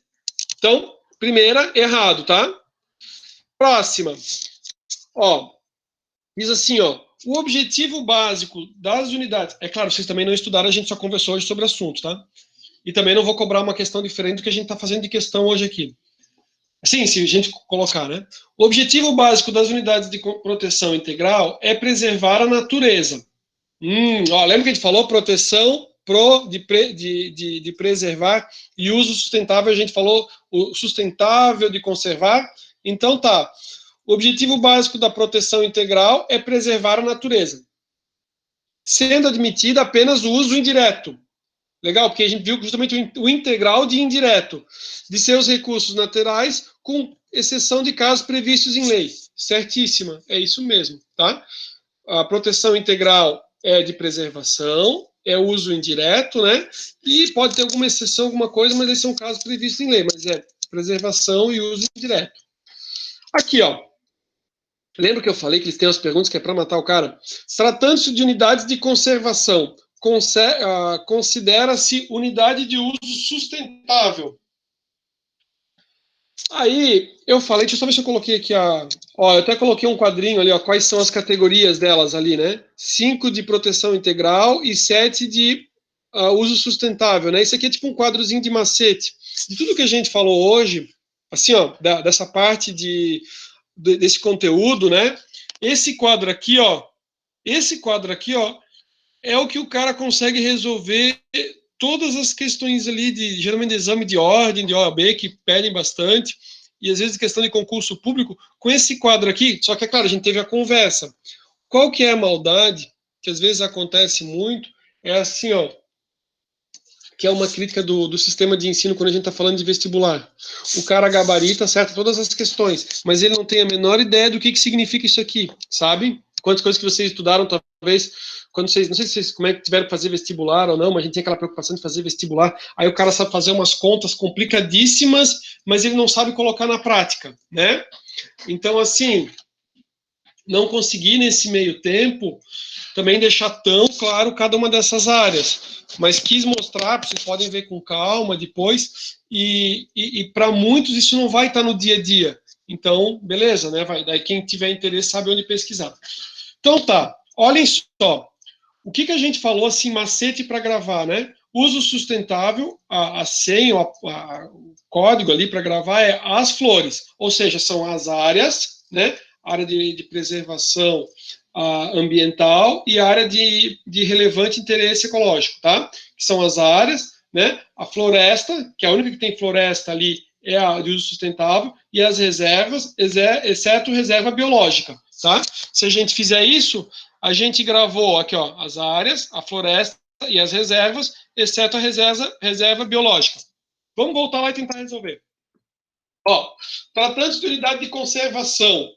Então, primeira, errado, tá? Próxima. Ó, diz assim, ó, o objetivo básico das unidades... É claro, vocês também não estudaram, a gente só conversou hoje sobre o assunto, tá? E também não vou cobrar uma questão diferente do que a gente está fazendo de questão hoje aqui. Sim, se a gente colocar, né? O objetivo básico das unidades de proteção integral é preservar a natureza. Ó, lembra que a gente falou proteção de preservar e uso sustentável, a gente falou o sustentável de conservar. Então tá, o objetivo básico da proteção integral é preservar a natureza, sendo admitido apenas o uso indireto. Legal? Porque a gente viu justamente o integral de indireto de seus recursos naturais, com exceção de casos previstos em lei. Certíssima, é isso mesmo, tá? A proteção integral é de preservação, é uso indireto, né? E pode ter alguma exceção, alguma coisa, mas esses são casos previstos em lei, mas é preservação e uso indireto. Aqui, ó. Lembra que eu falei que eles têm as perguntas que é para matar o cara? Tratando-se de unidades de conservação, considera-se unidade de uso sustentável. Aí, eu falei, deixa eu só ver se eu coloquei aqui ó, eu até coloquei um quadrinho ali, ó, quais são as categorias delas ali, né? 5 de proteção integral e 7 de uso sustentável, né? Isso aqui é tipo um quadrozinho de macete. De tudo que a gente falou hoje, assim, ó, dessa parte desse conteúdo, né? Esse quadro aqui, ó, é o que o cara consegue resolver todas as questões ali, geralmente de exame de ordem, de OAB, que pedem bastante, e às vezes questão de concurso público, com esse quadro aqui, só que é claro, a gente teve a conversa. Qual que é a maldade, que às vezes acontece muito, é assim, ó, que é uma crítica do sistema de ensino quando a gente está falando de vestibular. O cara gabarita, acerta todas as questões, mas ele não tem a menor ideia do que significa isso aqui, sabe? Quantas coisas que vocês estudaram, talvez, quando vocês, não sei se vocês, como é que tiveram que fazer vestibular ou não, mas a gente tem aquela preocupação de fazer vestibular, aí o cara sabe fazer umas contas complicadíssimas, mas ele não sabe colocar na prática, né? Então, assim, não consegui nesse meio tempo também deixar tão claro cada uma dessas áreas, mas quis mostrar, vocês podem ver com calma depois, e para muitos isso não vai estar no dia a dia. Então, beleza, né? Daí quem tiver interesse sabe onde pesquisar. Então tá, olhem só. O que a gente falou, assim, macete para gravar, né? Uso sustentável, a senha, o código ali para gravar é as flores, ou seja, são as áreas, né? Área de preservação ambiental e área de relevante interesse ecológico, tá? Que são as áreas, né? A floresta, que é a única que tem floresta ali, é a de uso sustentável, e as reservas, exceto reserva biológica, tá? Se a gente fizer isso, a gente gravou aqui, ó, as áreas, a floresta e as reservas, exceto a reserva biológica. Vamos voltar lá e tentar resolver. Ó, tratando de unidade de conservação,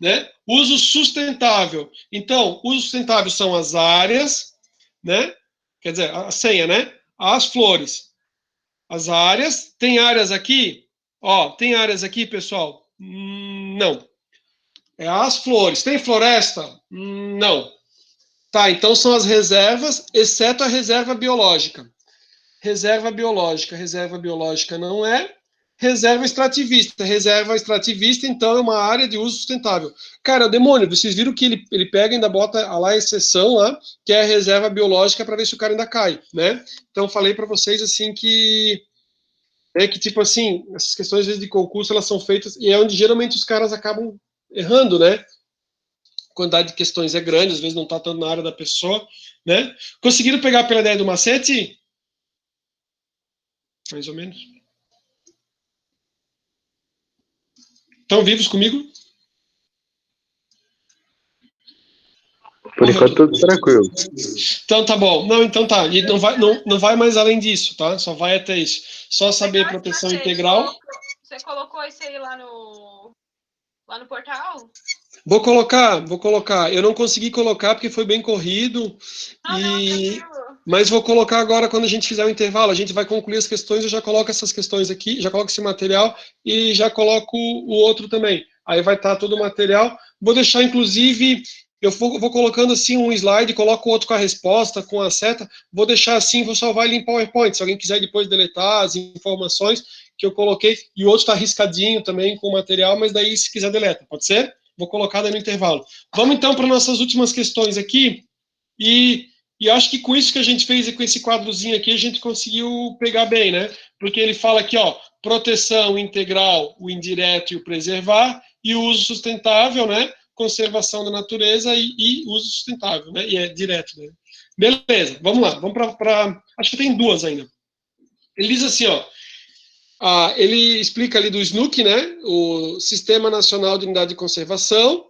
né? Uso sustentável. Então, uso sustentável são as áreas, né? Quer dizer, a senha, né? As flores. As áreas. Tem áreas aqui? Ó, tem áreas aqui, pessoal? Não. É as flores. Tem floresta? Não. Tá, então são as reservas, exceto a reserva biológica. Reserva biológica não é. Reserva extrativista, então, é uma área de uso sustentável. Cara, demônio, vocês viram que ele pega e ainda bota lá a exceção lá, que é a reserva biológica, para ver se o cara ainda cai, né? Então, falei para vocês, assim, que tipo assim, essas questões, às vezes, de concurso, elas são feitas, e é onde geralmente os caras acabam errando, né? A quantidade de questões é grande, às vezes não está tanto na área da pessoa, né? Conseguiram pegar pela ideia do macete? Mais ou menos. Estão vivos comigo? Por enquanto, tudo tranquilo. Então tá bom. Não, então tá. E não vai mais além disso, tá? Só vai até isso. Só saber proteção integral. Você colocou isso aí lá no portal? Vou colocar. Eu não consegui colocar porque foi bem corrido. Mas vou colocar agora quando a gente fizer o intervalo. A gente vai concluir as questões, eu já coloco essas questões aqui, já coloco esse material e já coloco o outro também. Aí vai estar todo o material. Vou deixar, inclusive, eu vou colocando assim um slide, coloco o outro com a resposta, com a seta. Vou deixar assim, vou salvar ele em PowerPoint. Se alguém quiser depois deletar as informações que eu coloquei. E o outro está riscadinho também com o material, mas daí, se quiser, deleta. Pode ser? Vou colocar daí no intervalo. Vamos então para nossas últimas questões aqui. E acho que com isso que a gente fez e com esse quadrozinho aqui, a gente conseguiu pegar bem, né? Porque ele fala aqui, ó, proteção integral, o indireto e o preservar, e o uso sustentável, né? Conservação da natureza e uso sustentável, né? E é direto, né? Beleza, vamos lá. Vamos para... Acho que tem duas ainda. Ele diz assim, ó, ele explica ali do SNUC, né? O Sistema Nacional de Unidade de Conservação,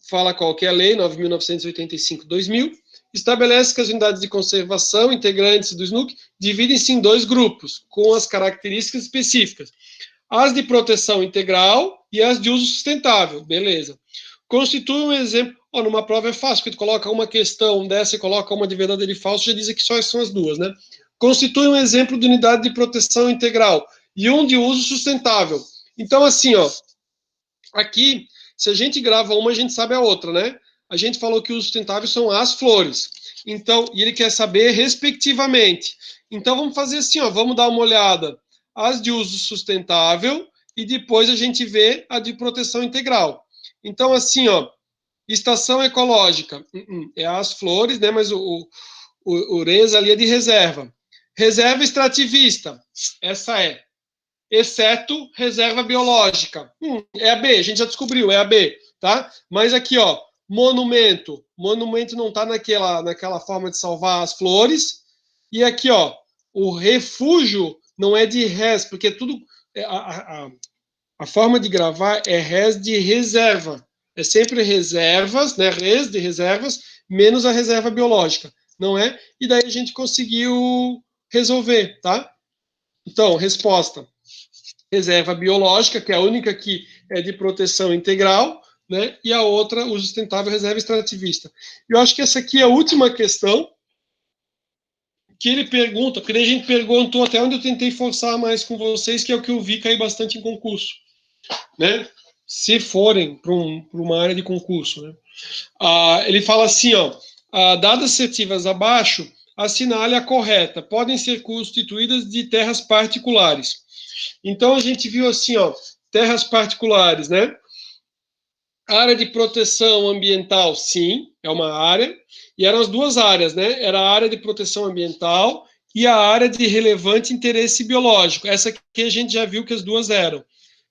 fala qual que é a lei, 9.985/2000, estabelece que as unidades de conservação integrantes do SNUC dividem-se em dois grupos, com as características específicas. As de proteção integral e as de uso sustentável, beleza. Constitui um exemplo, numa prova é fácil, porque tu coloca uma questão dessa e coloca uma de verdadeiro e falso, já diz que só são as duas, né? Constitui um exemplo de unidade de proteção integral e um de uso sustentável. Então, assim, ó, aqui, se a gente grava uma, a gente sabe a outra, né? A gente falou que os sustentáveis são as flores. Então, e ele quer saber respectivamente. Então, vamos fazer assim, ó, vamos dar uma olhada as de uso sustentável e depois a gente vê a de proteção integral. Então, assim, ó, estação ecológica, é as flores, né? Mas o Ureza ali é de reserva. Reserva extrativista, essa é. Exceto reserva biológica. É a B, a gente já descobriu, é a B, tá? Mas aqui, ó, monumento. Monumento não tá naquela forma de salvar as flores. E aqui, ó, o refúgio não é de res, porque tudo... A forma de gravar é res de reserva. É sempre reservas, né? Res de reservas, menos a reserva biológica, não é? E daí a gente conseguiu resolver, tá? Então, resposta. Reserva biológica, que é a única que é de proteção integral, né? E a outra, o sustentável, reserva extrativista. Eu acho que essa aqui é a última questão que ele pergunta, porque daí a gente perguntou até onde eu tentei forçar mais com vocês, que é o que eu vi cair bastante em concurso, né? Se forem para uma área de concurso, né? Ele fala assim, ó, dadas assertivas abaixo, assinale a correta. Podem ser constituídas de terras particulares. Então, a gente viu assim, ó, terras particulares, né? Área de proteção ambiental, sim, é uma área. E eram as duas áreas, né? Era a área de proteção ambiental e a área de relevante interesse biológico. Essa aqui a gente já viu que as duas eram.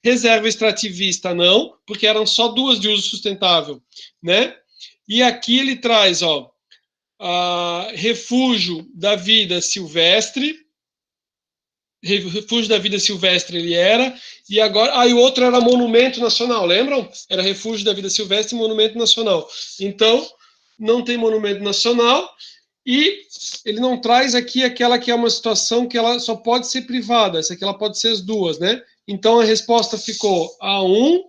Reserva extrativista, não, porque eram só duas de uso sustentável, né? E aqui ele traz, ó, refúgio da vida silvestre, refúgio da vida silvestre ele era, e agora, e o outro era monumento nacional, lembram? Era refúgio da vida silvestre e monumento nacional. Então, não tem monumento nacional, e ele não traz aqui aquela que é uma situação que ela só pode ser privada, essa aqui ela pode ser as duas, né? Então, a resposta ficou A1,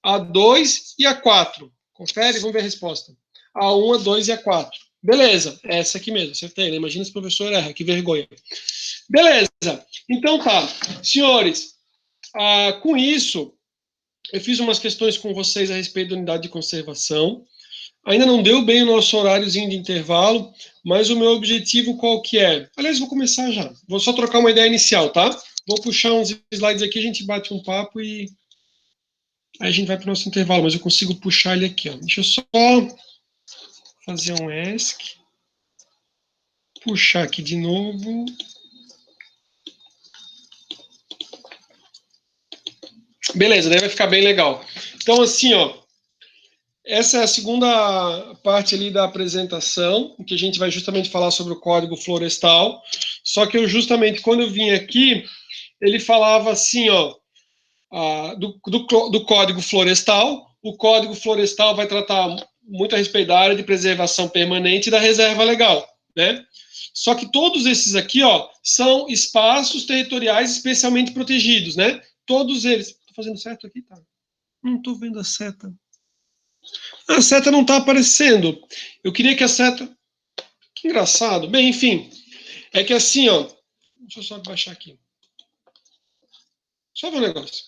A2 e A4. Confere, vamos ver a resposta. A1, A2 e A4. Beleza, é essa aqui mesmo, acertei, né? Imagina se o professor erra, que vergonha. Beleza, então tá. Senhores, com isso, eu fiz umas questões com vocês a respeito da unidade de conservação. Ainda não deu bem o nosso horáriozinho de intervalo, mas o meu objetivo qual que é? Aliás, vou começar já. Vou só trocar uma ideia inicial, tá? Vou puxar uns slides aqui, a gente bate um papo e aí a gente vai para o nosso intervalo, mas eu consigo puxar ele aqui, ó. Deixa eu só fazer um ESC. Puxar aqui de novo. Beleza, daí vai ficar bem legal. Então, assim, ó, essa é a segunda parte ali da apresentação, em que a gente vai justamente falar sobre o Código Florestal. Só que eu justamente, quando eu vim aqui, ele falava assim, ó, do Código Florestal. O Código Florestal vai tratar muito a respeito da área de preservação permanente e da reserva legal, né? Só que todos esses aqui, ó, são espaços territoriais especialmente protegidos, né? Todos eles. Tô fazendo certo aqui, tá? Não tô vendo a seta. A seta não tá aparecendo. Eu queria que a seta... Que engraçado. Bem, enfim. É que assim, ó... Deixa eu só baixar aqui. Só ver um negócio.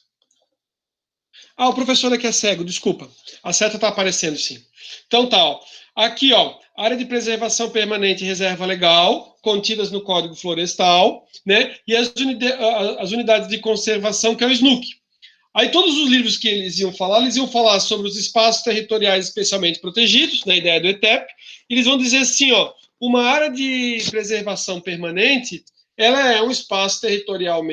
O professor aqui é cego, desculpa. A seta tá aparecendo, sim. Então tá, ó. Aqui, ó, área de preservação permanente e reserva legal, contidas no Código Florestal, né? E as unidades de conservação, que é o SNUC. Aí todos os livros que eles iam falar sobre os espaços territoriais especialmente protegidos, na ideia do ETEP, e eles vão dizer assim, ó, uma área de preservação permanente, ela é um espaço territorial, né,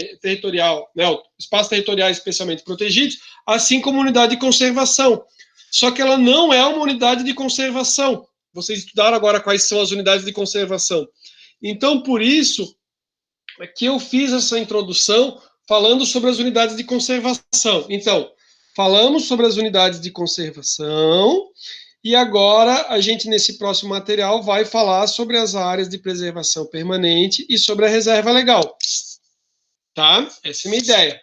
espaço territorial especialmente protegido, assim como unidade de conservação. Só que ela não é uma unidade de conservação. Vocês estudaram agora quais são as unidades de conservação. Então, por isso é que eu fiz essa introdução falando sobre as unidades de conservação. Então, falamos sobre as unidades de conservação e agora a gente, nesse próximo material, vai falar sobre as áreas de preservação permanente e sobre a reserva legal. Tá? Essa é a minha ideia.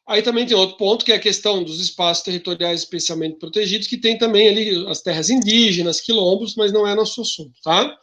Aí também tem outro ponto, que é a questão dos espaços territoriais especialmente protegidos, que tem também ali as terras indígenas, quilombos, mas não é nosso assunto, tá?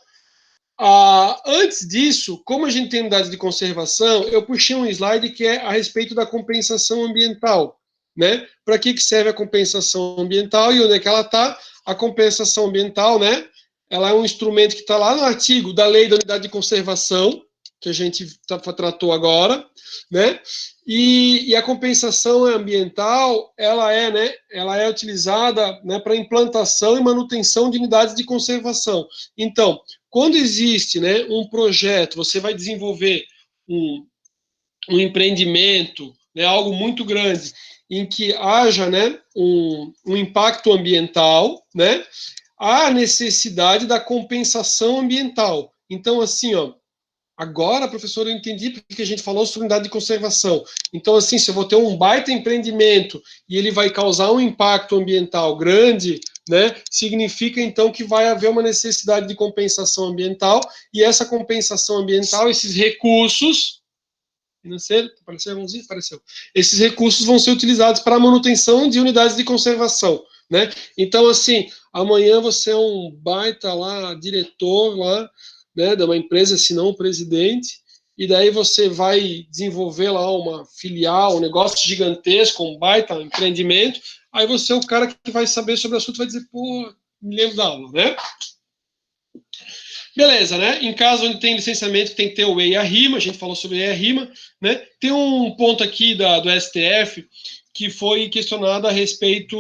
Antes disso, como a gente tem unidades de conservação, eu puxei um slide que é a respeito da compensação ambiental, né? Para que serve a compensação ambiental e onde é que ela está? A compensação ambiental, né? Ela é um instrumento que está lá no artigo da Lei da Unidade de Conservação, que a gente tratou agora, né? E a compensação ambiental, ela é utilizada, né, para implantação e manutenção de unidades de conservação. Então, quando existe, né, um projeto, você vai desenvolver um empreendimento, né, algo muito grande, em que haja, né, um impacto ambiental, né, há necessidade da compensação ambiental. Então, assim, ó, agora, professor, eu entendi porque a gente falou sobre unidade de conservação. Então, assim, se eu vou ter um baita empreendimento e ele vai causar um impacto ambiental grande, né, significa, então, que vai haver uma necessidade de compensação ambiental, e essa compensação ambiental, esses recursos financeiros, apareceu. Esses recursos vão ser utilizados para a manutenção de unidades de conservação, né? Então, assim, amanhã você é um baita lá, diretor lá, né, de uma empresa, se não o presidente, e daí você vai desenvolver lá uma filial, um negócio gigantesco, um baita empreendimento, aí você é o cara que vai saber sobre o assunto, vai dizer, pô, me lembro da aula, né? Beleza, né? Em caso onde tem licenciamento, tem que ter o EI e a RIMA, a gente falou sobre o EI e a RIMA, né? Tem um ponto aqui do STF que foi questionado a respeito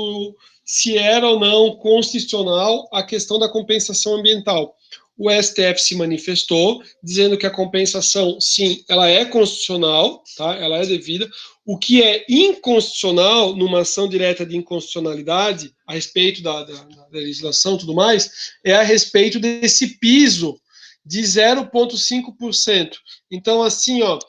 se era ou não constitucional a questão da compensação ambiental. O STF se manifestou, dizendo que a compensação, sim, ela é constitucional, tá? Ela é devida. O que é inconstitucional, numa ação direta de inconstitucionalidade, a respeito da legislação e tudo mais, é a respeito desse piso de 0,5%. Então, assim, ó,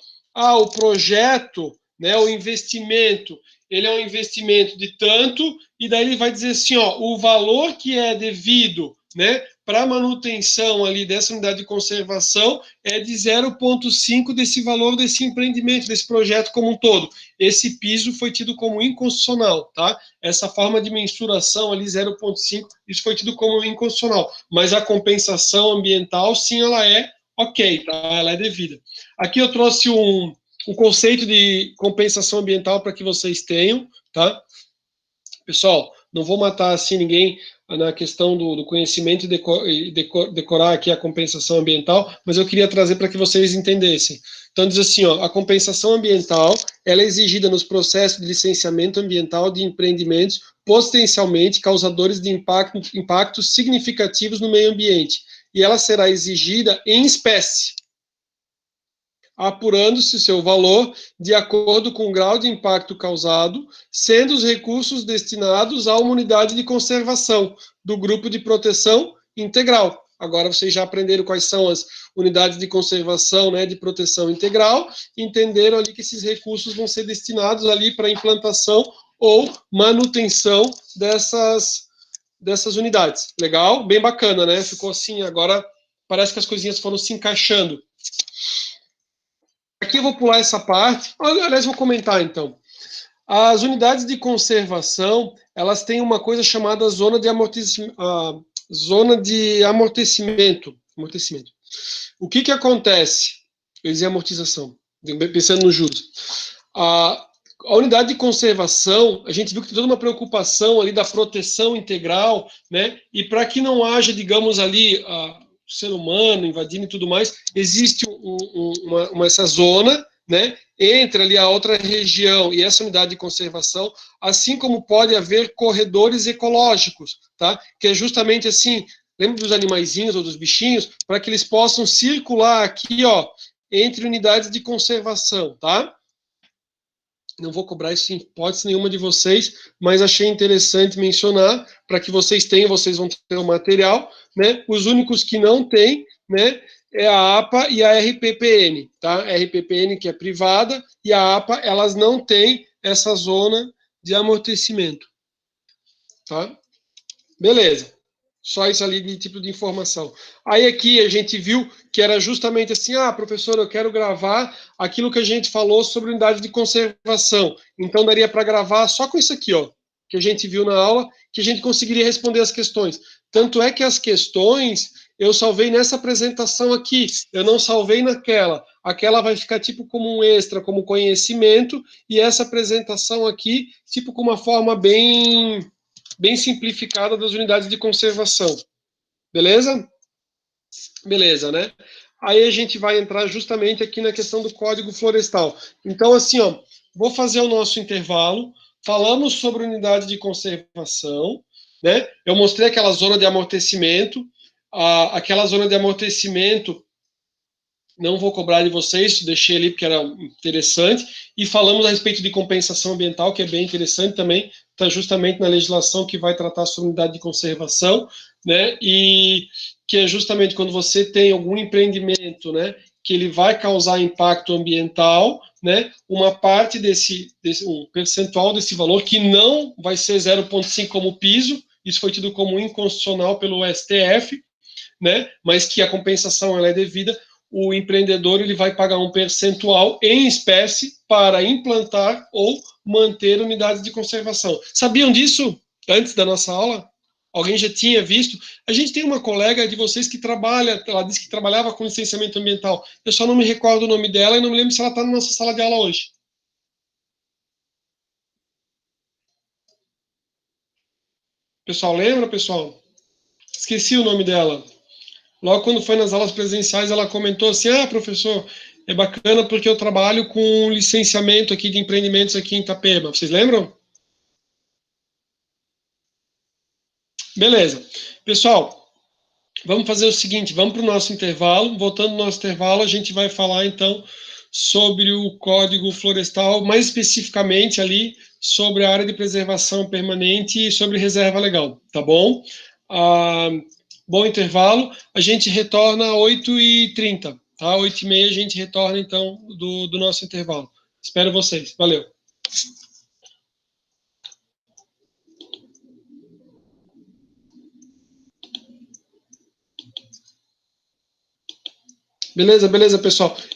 o projeto, né, o investimento, ele é um investimento de tanto, e daí ele vai dizer assim, ó, o valor que é devido, né, para manutenção ali dessa unidade de conservação é de 0,5 desse valor desse empreendimento, desse projeto como um todo. Esse piso foi tido como inconstitucional, tá? Essa forma de mensuração ali, 0,5, isso foi tido como inconstitucional. Mas a compensação ambiental, sim, ela é ok, tá? Ela é devida. Aqui eu trouxe um conceito de compensação ambiental para que vocês tenham, tá? Pessoal, não vou matar assim ninguém na questão do conhecimento e decorar aqui a compensação ambiental, mas eu queria trazer para que vocês entendessem. Então, diz assim, ó, a compensação ambiental, ela é exigida nos processos de licenciamento ambiental de empreendimentos potencialmente causadores de impactos significativos no meio ambiente, e ela será exigida em espécie, apurando-se seu valor de acordo com o grau de impacto causado, sendo os recursos destinados a uma unidade de conservação do grupo de proteção integral. Agora vocês já aprenderam quais são as unidades de conservação, né, de proteção integral, entenderam ali que esses recursos vão ser destinados ali para implantação ou manutenção dessas unidades. Legal? Bem bacana, né? Ficou assim, agora parece que as coisinhas foram se encaixando. Aqui eu vou pular essa parte, aliás, vou comentar então. As unidades de conservação, elas têm uma coisa chamada zona de amortecimento. O que acontece? Eu dizia amortização, pensando nos juros. A unidade de conservação, a gente viu que tem toda uma preocupação ali da proteção integral, né? E para que não haja, digamos ali, ser humano invadindo e tudo mais, existe essa zona, né, entre ali a outra região e essa unidade de conservação, assim como pode haver corredores ecológicos, tá? Que é justamente assim, lembra dos animaizinhos ou dos bichinhos, para que eles possam circular aqui, ó, entre unidades de conservação, tá? Não vou cobrar isso em hipótese nenhuma de vocês, mas achei interessante mencionar, para que vocês tenham, vocês vão ter o material, né? Os únicos que não têm, né, é a APA e a RPPN, tá? A RPPN que é privada e a APA, elas não têm essa zona de amortecimento, tá? Beleza. Só isso ali de tipo de informação. Aí aqui a gente viu que era justamente assim, professor, eu quero gravar aquilo que a gente falou sobre unidade de conservação. Então daria para gravar só com isso aqui, ó, que a gente viu na aula, que a gente conseguiria responder as questões. Tanto é que as questões eu salvei nessa apresentação aqui, eu não salvei naquela. Aquela vai ficar tipo como um extra, como conhecimento, e essa apresentação aqui, tipo com uma forma bem simplificada das unidades de conservação. Beleza? Beleza, né? Aí a gente vai entrar justamente aqui na questão do Código Florestal. Então, assim, ó, vou fazer o nosso intervalo. Falamos sobre unidade de conservação, né? Eu mostrei aquela zona de amortecimento. Aquela zona de amortecimento não vou cobrar de vocês, deixei ali porque era interessante, e falamos a respeito de compensação ambiental, que é bem interessante também, está justamente na legislação que vai tratar sobre unidade de conservação, né, e que é justamente quando você tem algum empreendimento, né, que ele vai causar impacto ambiental, né, uma parte um percentual desse valor, que não vai ser 0,5 como piso, isso foi tido como inconstitucional pelo STF, né, mas que a compensação ela é devida, o empreendedor ele vai pagar um percentual em espécie para implantar ou manter unidades de conservação. Sabiam disso antes da nossa aula? Alguém já tinha visto? A gente tem uma colega de vocês que trabalha, ela disse que trabalhava com licenciamento ambiental. Eu só não me recordo o nome dela e não me lembro se ela está na nossa sala de aula hoje. Pessoal, lembra, pessoal? Esqueci o nome dela. Logo quando foi nas aulas presenciais, ela comentou assim: professor, é bacana porque eu trabalho com licenciamento aqui de empreendimentos aqui em Itapema. Vocês lembram? Beleza. Pessoal, vamos fazer o seguinte: vamos para o nosso intervalo. Voltando ao nosso intervalo, a gente vai falar então sobre o Código Florestal, mais especificamente ali sobre a área de preservação permanente e sobre reserva legal, tá bom? Bom intervalo. A gente retorna às 8h30, tá? 8h30 a gente retorna, então, do nosso intervalo. Espero vocês. Valeu. Beleza, beleza, pessoal.